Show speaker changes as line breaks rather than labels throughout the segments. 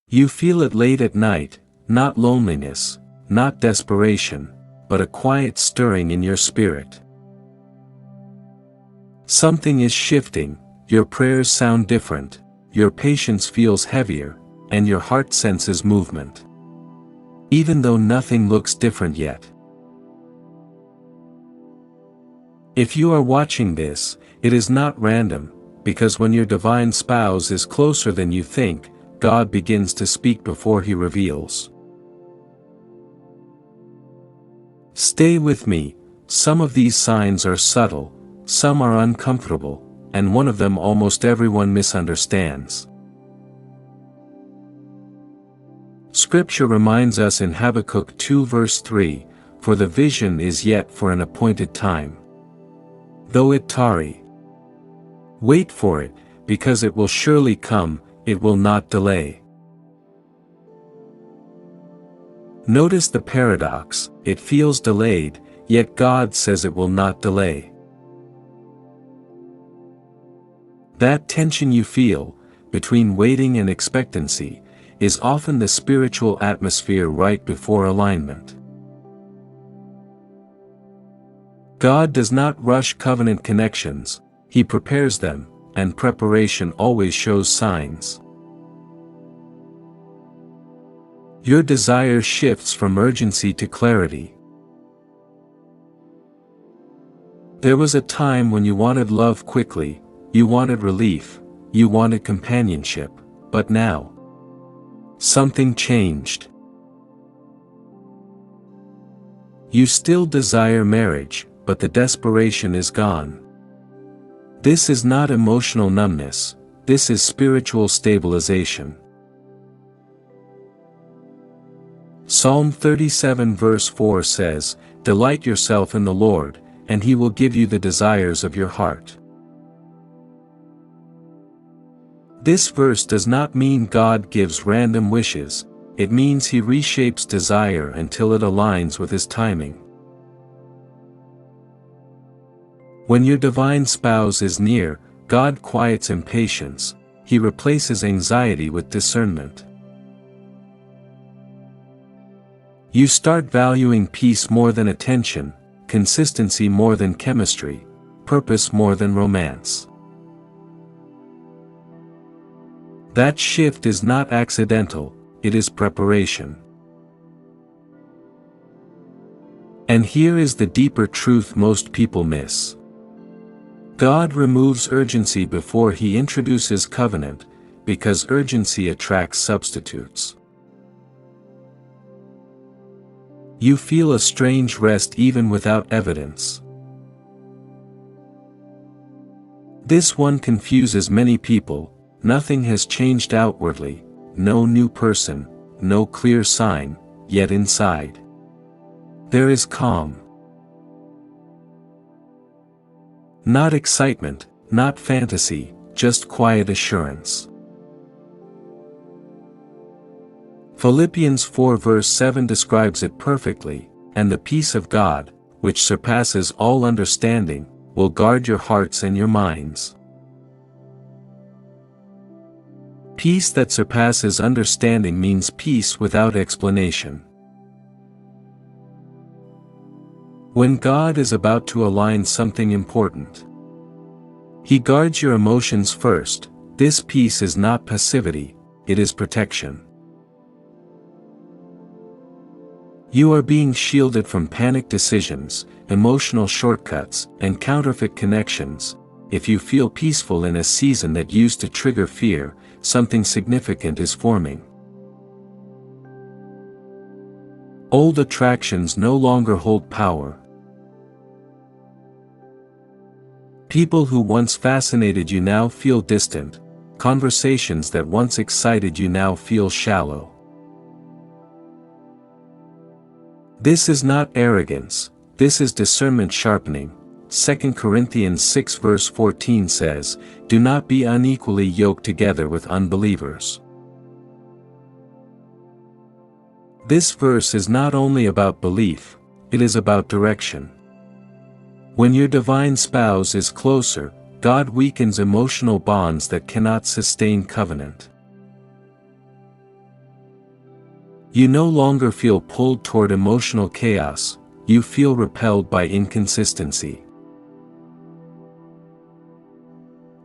You feel it late at night, not loneliness, not desperation, but a quiet stirring in your spirit. Something is shifting, your prayers sound different, your patience feels heavier, and your heart senses movement. Even though nothing looks different yet. If you are watching this, it is not random, because when your divine spouse is closer than you think, God begins to speak before He reveals. Stay with me, some of these signs are subtle, some are uncomfortable, and one of them almost everyone misunderstands. Scripture reminds us in Habakkuk 2 verse 3, "For the vision is yet for an appointed time. Though it tarry, wait for it, because it will surely come, it will not delay." Notice the paradox, it feels delayed, yet God says it will not delay. That tension you feel, between waiting and expectancy, is often the spiritual atmosphere right before alignment. God does not rush covenant connections, He prepares them, and preparation always shows signs. Your desire shifts from urgency to clarity. There was a time when you wanted love quickly, you wanted relief, you wanted companionship, but now, something changed. You still desire marriage, but the desperation is gone. This is not emotional numbness, this is spiritual stabilization. Psalm 37 verse 4 says, "Delight yourself in the Lord, and He will give you the desires of your heart." This verse does not mean God gives random wishes, it means He reshapes desire until it aligns with His timing. When your divine spouse is near, God quiets impatience, He replaces anxiety with discernment. You start valuing peace more than attention, consistency more than chemistry, purpose more than romance. That shift is not accidental, it is preparation. And here is the deeper truth most people miss. God removes urgency before He introduces covenant, because urgency attracts substitutes. You feel a strange rest even without evidence. This one confuses many people. Nothing has changed outwardly, no new person, no clear sign, yet inside there is calm. Not excitement, not fantasy, just quiet assurance. Philippians 4 verse 7 describes it perfectly, "And the peace of God, which surpasses all understanding, will guard your hearts and your minds." Peace that surpasses understanding means peace without explanation. When God is about to align something important, He guards your emotions first. This peace is not passivity, it is protection. You are being shielded from panic decisions, emotional shortcuts, and counterfeit connections. If you feel peaceful in a season that used to trigger fear, something significant is forming. Old attractions no longer hold power. People who once fascinated you now feel distant, conversations that once excited you now feel shallow. This is not arrogance, this is discernment sharpening. 2 Corinthians 6 verse 14 says, "Do not be unequally yoked together with unbelievers." This verse is not only about belief, it is about direction. When your divine spouse is closer, God weakens emotional bonds that cannot sustain covenant. You no longer feel pulled toward emotional chaos, you feel repelled by inconsistency.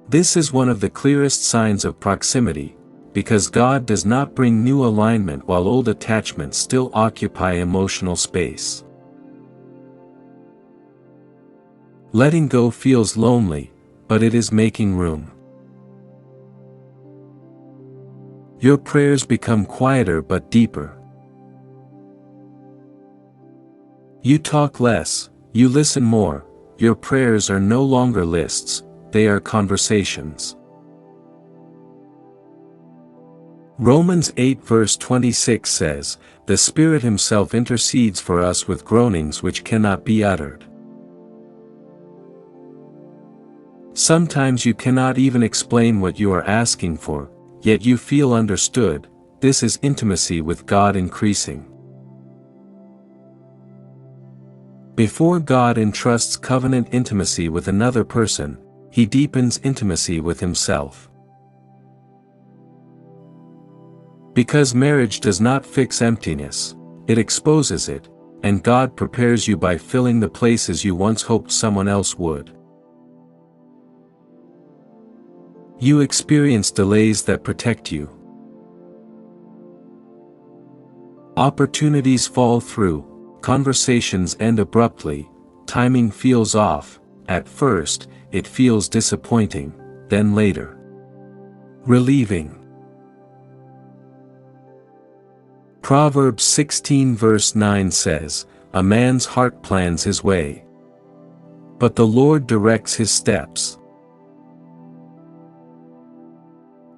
This is one of the clearest signs of proximity, because God does not bring new alignment while old attachments still occupy emotional space. Letting go feels lonely, but it is making room. Your prayers become quieter but deeper. You talk less, you listen more, your prayers are no longer lists, they are conversations. Romans 8 verse 26 says, "The Spirit Himself intercedes for us with groanings which cannot be uttered." Sometimes you cannot even explain what you are asking for, yet you feel understood. This is intimacy with God increasing. Before God entrusts covenant intimacy with another person, He deepens intimacy with Himself. Because marriage does not fix emptiness, it exposes it, and God prepares you by filling the places you once hoped someone else would. You experience delays that protect you. Opportunities fall through, conversations end abruptly, timing feels off. At first, it feels disappointing, then later, relieving. Proverbs 16 verse 9 says, "A man's heart plans his way, but the Lord directs his steps."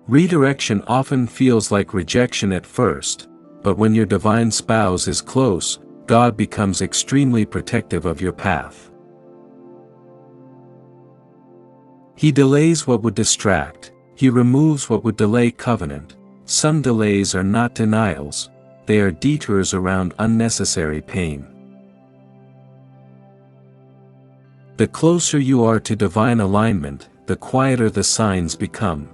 Redirection often feels like rejection at first, but when your divine spouse is close, God becomes extremely protective of your path. He delays what would distract, He removes what would delay covenant. Some delays are not denials, they are detours around unnecessary pain. The closer you are to divine alignment, the quieter the signs become.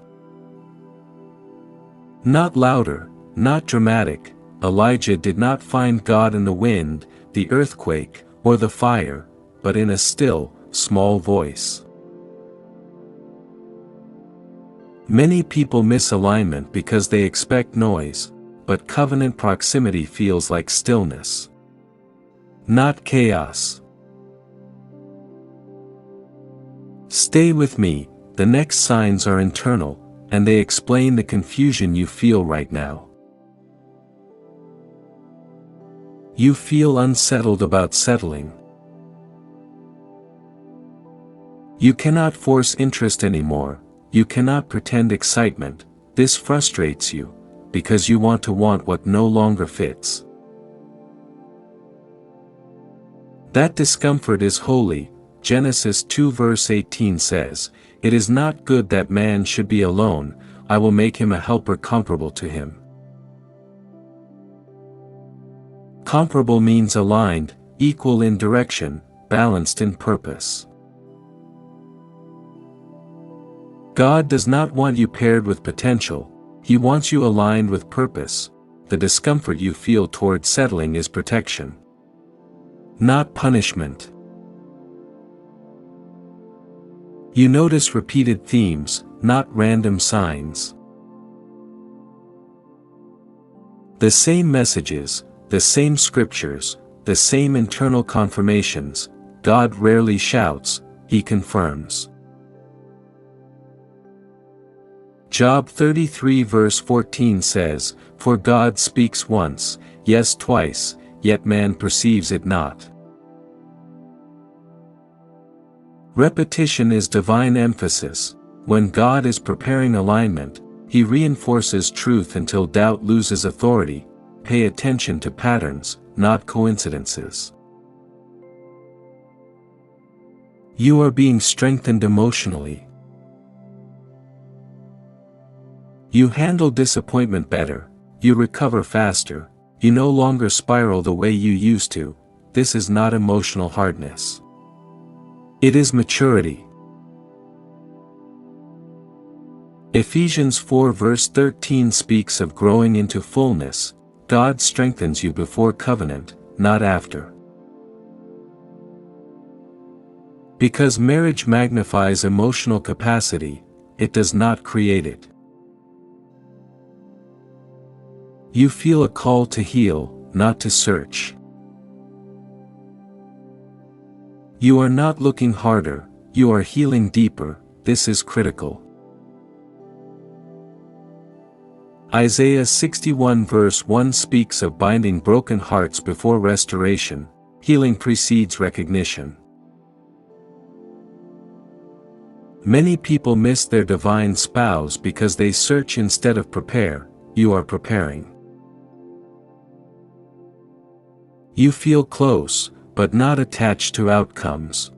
Not louder, not dramatic, Elijah did not find God in the wind, the earthquake, or the fire, but in a still, small voice. Many people miss alignment because they expect noise, but covenant proximity feels like stillness, not chaos. Stay with me, the next signs are internal, and they explain the confusion you feel right now. You feel unsettled about settling. You cannot force interest anymore, you cannot pretend excitement. This frustrates you, because you want to want what no longer fits. That discomfort is holy. Genesis 2 verse 18 says, "It is not good that man should be alone, I will make him a helper comparable to him." Comparable means aligned, equal in direction, balanced in purpose. God does not want you paired with potential, He wants you aligned with purpose. The discomfort you feel toward settling is protection, not punishment. You notice repeated themes, not random signs. The same messages, the same scriptures, the same internal confirmations. God rarely shouts, He confirms. Job 33 verse 14 says, "For God speaks once, yes twice, yet man perceives it not." Repetition is divine emphasis. When God is preparing alignment, He reinforces truth until doubt loses authority. Pay attention to patterns, not coincidences. You are being strengthened emotionally. You handle disappointment better, you recover faster, you no longer spiral the way you used to. This is not emotional hardness. It is maturity. Ephesians 4 verse 13 speaks of growing into fullness. God strengthens you before covenant, not after. Because marriage magnifies emotional capacity, it does not create it. You feel a call to heal, not to search. You are not looking harder, you are healing deeper. This is critical. Isaiah 61 verse 1 speaks of binding broken hearts before restoration. Healing precedes recognition. Many people miss their divine spouse because they search instead of prepare. You are preparing. You feel close, but not attached to outcomes.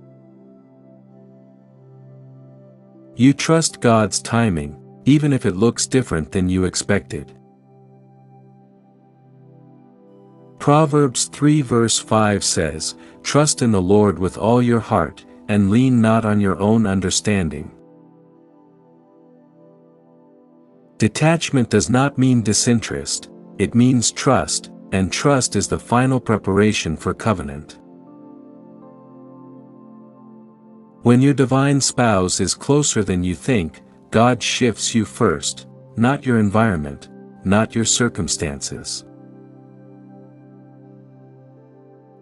You trust God's timing, even if it looks different than you expected. Proverbs 3 verse 5 says, "Trust in the Lord with all your heart, and lean not on your own understanding." Detachment does not mean disinterest, it means trust, and trust is the final preparation for covenant. When your divine spouse is closer than you think, God shifts you first, not your environment, not your circumstances.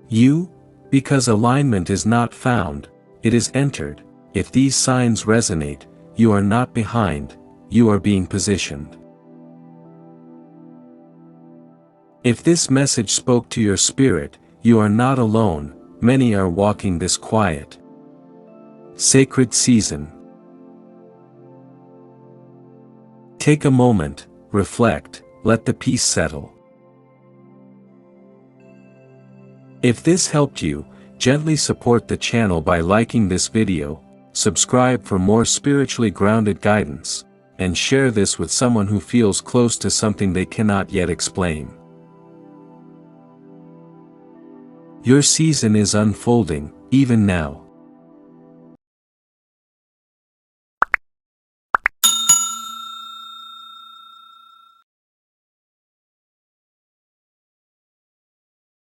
You, because alignment is not found, it is entered. If these signs resonate, you are not behind, you are being positioned. If this message spoke to your spirit, you are not alone. Many are walking this quiet, sacred season. Take a moment, reflect, let the peace settle. If this helped you, gently support the channel by liking this video, subscribe for more spiritually grounded guidance, and share this with someone who feels close to something they cannot yet explain. Your season is unfolding, even now.